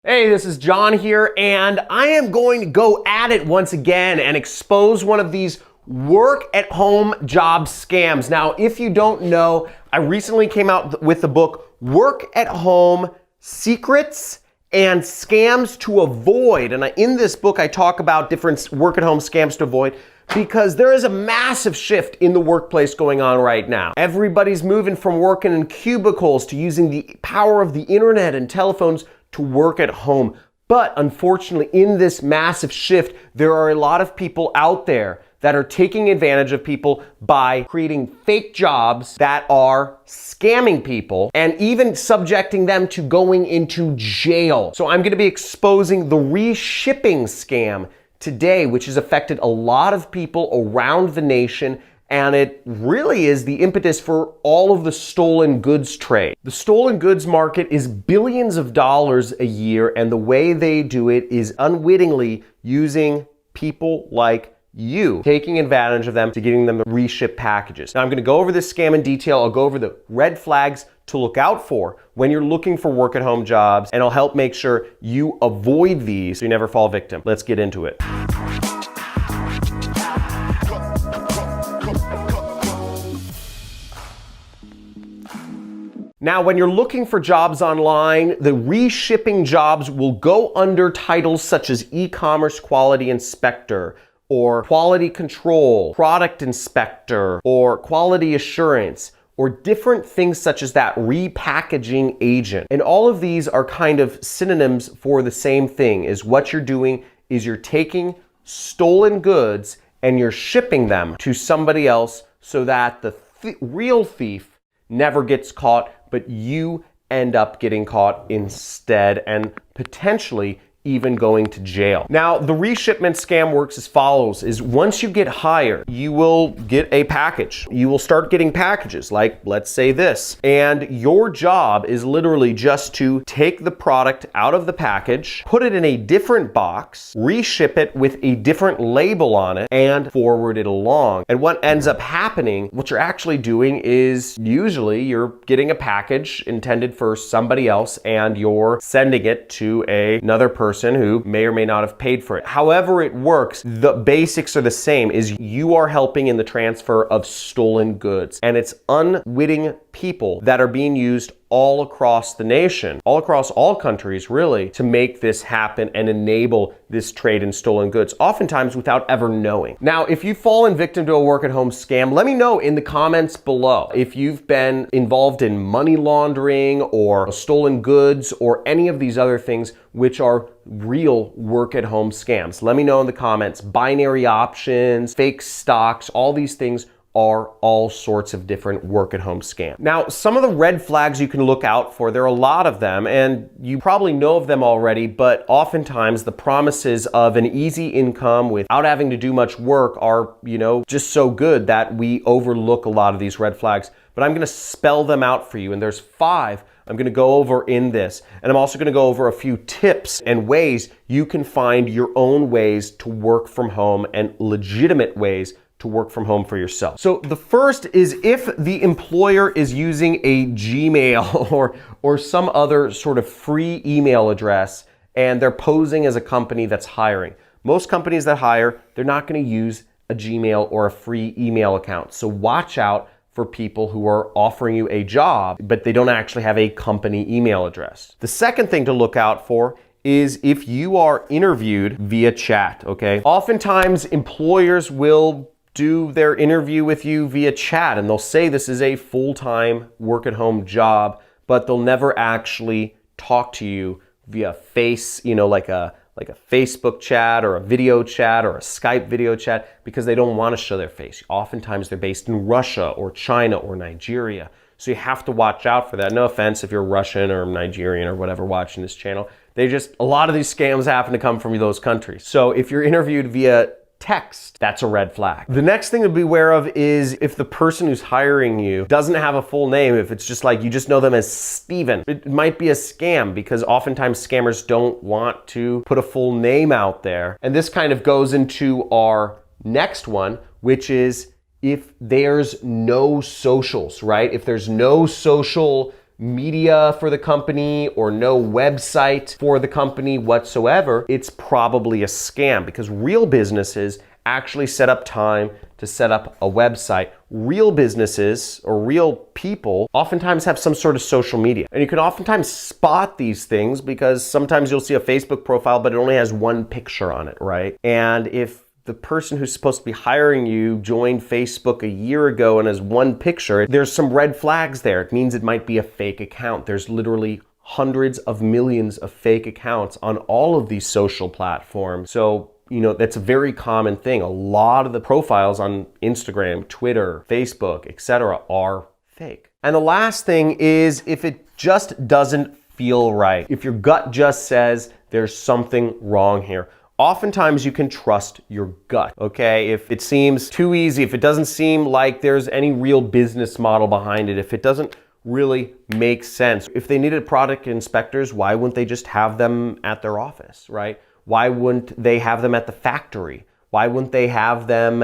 Hey, this is John here, and I am going to go at it once again and expose one of these work-at-home job scams. Now, if you don't know, I recently came out with the book, Work-at-Home Secrets and Scams to Avoid. And in this book, I talk about different work-at-home scams to avoid because there is a massive shift in the workplace going on right now. Everybody's moving from working in cubicles to using the power of the internet and telephones to work at home. But unfortunately, in this massive shift, there are a lot of people out there that are taking advantage of people by creating fake jobs that are scamming people and even subjecting them to going into jail. So I'm going to be exposing the reshipping scam today, which has affected a lot of people around the nation. And it really is the impetus for all of the stolen goods trade. The stolen goods market is billions of dollars a year, and the way they do it is unwittingly using people like you, taking advantage of them to getting them to reship packages. Now I'm going to go over this scam in detail. I'll go over the red flags to look out for when you're looking for work-at-home jobs, and I'll help make sure you avoid these so you never fall victim. Let's get into it. Now, when you're looking for jobs online, the reshipping jobs will go under titles such as e-commerce quality inspector, or quality control, product inspector, or quality assurance, or different things such as that, repackaging agent. And all of these are kind of synonyms for the same thing, is what you're doing is you're taking stolen goods and you're shipping them to somebody else so that the real thief never gets caught, but you end up getting caught instead and potentially even going to jail. Now, the reshipment scam works as follows, is once you get hired, you will get a package. You will start getting packages like, let's say this, and your job is literally just to take the product out of the package, put it in a different box, reship it with a different label on it, and forward it along. And what ends up happening, what you're actually doing is usually you're getting a package intended for somebody else and you're sending it to another person who may or may not have paid for it. However it works, the basics are the same, is you are helping in the transfer of stolen goods. And it's unwitting people that are being used all across the nation, all across all countries really, to make this happen and enable this trade in stolen goods, oftentimes without ever knowing. Now, if you've fallen victim to a work-at-home scam, let me know in the comments below. If you've been involved in money laundering or stolen goods or any of these other things which are real work-at-home scams, let me know in the comments. Binary options, fake stocks, all these things are all sorts of different work-at-home scams. Now, some of the red flags you can look out for, there are a lot of them, and you probably know of them already, but oftentimes the promises of an easy income without having to do much work are, just so good that we overlook a lot of these red flags. But I'm gonna spell them out for you, and there's 5 I'm gonna go over in this. And I'm also gonna go over a few tips and ways you can find your own ways to work from home and legitimate ways to work from home for yourself. So the first is if the employer is using a Gmail or some other sort of free email address and they're posing as a company that's hiring. Most companies that hire, they're not gonna use a Gmail or a free email account. So watch out for people who are offering you a job, but they don't actually have a company email address. The second thing to look out for is if you are interviewed via chat, okay? Oftentimes employers will do their interview with you via chat and they'll say this is a full-time work-at-home job, but they'll never actually talk to you via face, like a Facebook chat or a video chat or a Skype video chat, because they don't want to show their face. Oftentimes they're based in Russia or China or Nigeria. So you have to watch out for that. No offense if you're Russian or Nigerian or whatever watching this channel. A lot of these scams happen to come from those countries. So if you're interviewed via text, that's a red flag. The next thing to be aware of is if the person who's hiring you doesn't have a full name, if it's just like you just know them as Steven, it might be a scam because oftentimes scammers don't want to put a full name out there. And this kind of goes into our next one, which is if there's no socials, right? If there's no social media for the company or no website for the company whatsoever, it's probably a scam, because real businesses actually set up time to set up a website. Real businesses or real people oftentimes have some sort of social media. And you can oftentimes spot these things because sometimes you'll see a Facebook profile, but it only has one picture on it, right? And if the person who's supposed to be hiring you joined Facebook a year ago and has one picture, there's some red flags there. It means it might be a fake account. There's literally hundreds of millions of fake accounts on all of these social platforms. So, that's a very common thing. A lot of the profiles on Instagram, Twitter, Facebook, etc. are fake. And the last thing is, if it just doesn't feel right, if your gut just says there's something wrong here, oftentimes you can trust your gut, okay? If it seems too easy, if it doesn't seem like there's any real business model behind it, if it doesn't really make sense, if they needed product inspectors, why wouldn't they just have them at their office, right? Why wouldn't they have them at the factory? Why wouldn't they have them,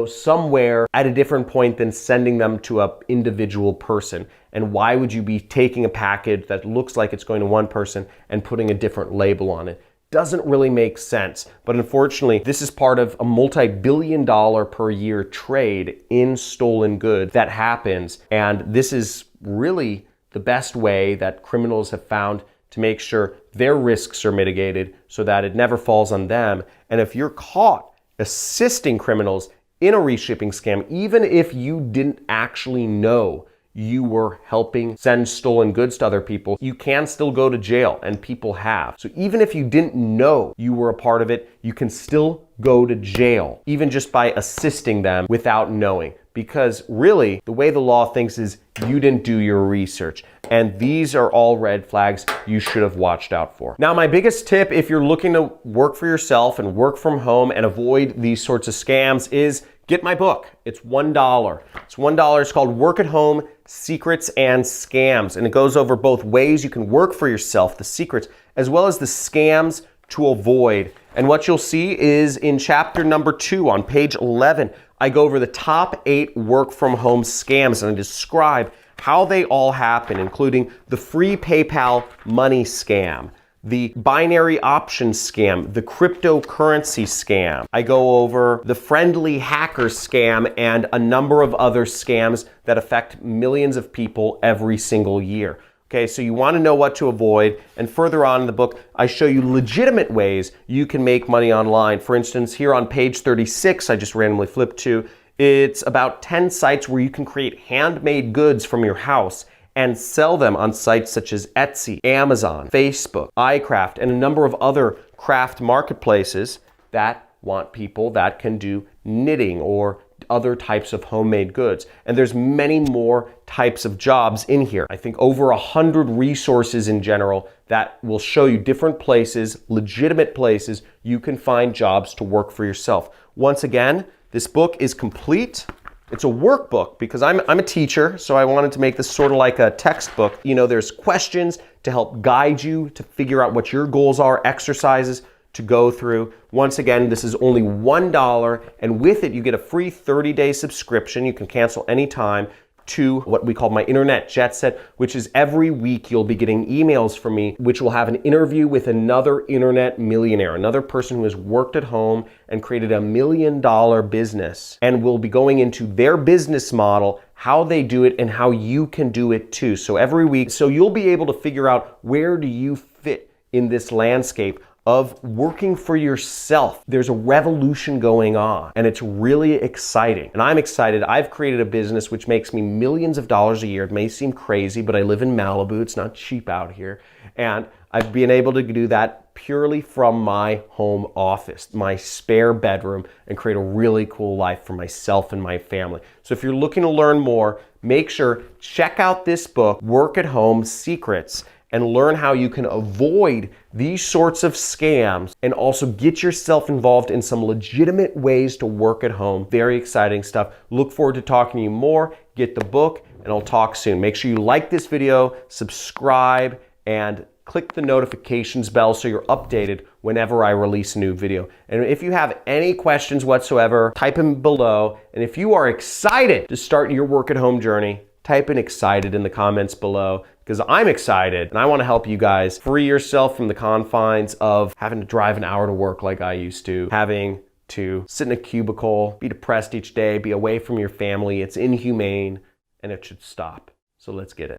somewhere at a different point than sending them to an individual person? And why would you be taking a package that looks like it's going to one person and putting a different label on it? Doesn't really make sense. But unfortunately, this is part of a multi-billion-dollar per year trade in stolen goods that happens. And this is really the best way that criminals have found to make sure their risks are mitigated so that it never falls on them. And if you're caught assisting criminals in a reshipping scam, even if you didn't actually know you were helping send stolen goods to other people, you can still go to jail, and people have. So even if you didn't know you were a part of it, you can still go to jail, even just by assisting them without knowing. Because really, the way the law thinks is you didn't do your research. And these are all red flags you should have watched out for. Now, my biggest tip, if you're looking to work for yourself and work from home and avoid these sorts of scams, is get my book. It's $1. It's $1. It's called Work at Home, Secrets and Scams. And it goes over both ways you can work for yourself, the secrets, as well as the scams to avoid. And what you'll see is in chapter number 2 on page 11, I go over the top 8 work from home scams and I describe how they all happen, including the free PayPal money scam, the binary option scam, the cryptocurrency scam. I go over the friendly hacker scam and a number of other scams that affect millions of people every single year. Okay, so you want to know what to avoid, and further on in the book, I show you legitimate ways you can make money online. For instance, here on page 36, I just randomly flipped to, it's about 10 sites where you can create handmade goods from your house and sell them on sites such as Etsy, Amazon, Facebook, iCraft, and a number of other craft marketplaces that want people that can do knitting or other types of homemade goods. And there's many more types of jobs in here. I think over 100 resources in general that will show you different places, legitimate places you can find jobs to work for yourself. Once again, this book is complete. It's a workbook because I'm a teacher, so I wanted to make this sort of like a textbook. There's questions to help guide you to figure out what your goals are, exercises to go through. Once again, this is only $1, and with it you get a free 30-day subscription. You can cancel anytime to what we call my Internet Jet Set, which is every week you'll be getting emails from me, which will have an interview with another internet millionaire, another person who has worked at home and created $1 million business, and we'll be going into their business model, how they do it, and how you can do it too. So every week, so you'll be able to figure out where do you fit in this landscape of working for yourself. There's a revolution going on, and it's really exciting. And I'm excited. I've created a business which makes me millions of dollars a year. It may seem crazy, but I live in Malibu. It's not cheap out here. And I've been able to do that purely from my home office, my spare bedroom, and create a really cool life for myself and my family. So if you're looking to learn more, make sure, check out this book, Work at Home Secrets, and learn how you can avoid these sorts of scams and also get yourself involved in some legitimate ways to work at home. Very exciting stuff. Look forward to talking to you more. Get the book, and I'll talk soon. Make sure you like this video, subscribe, and click the notifications bell so you're updated whenever I release a new video. And if you have any questions whatsoever, type them below. And if you are excited to start your work at home journey, type in excited in the comments below, because I'm excited and I want to help you guys free yourself from the confines of having to drive an hour to work like I used to, having to sit in a cubicle, be depressed each day, be away from your family. It's inhumane and it should stop. So let's get it.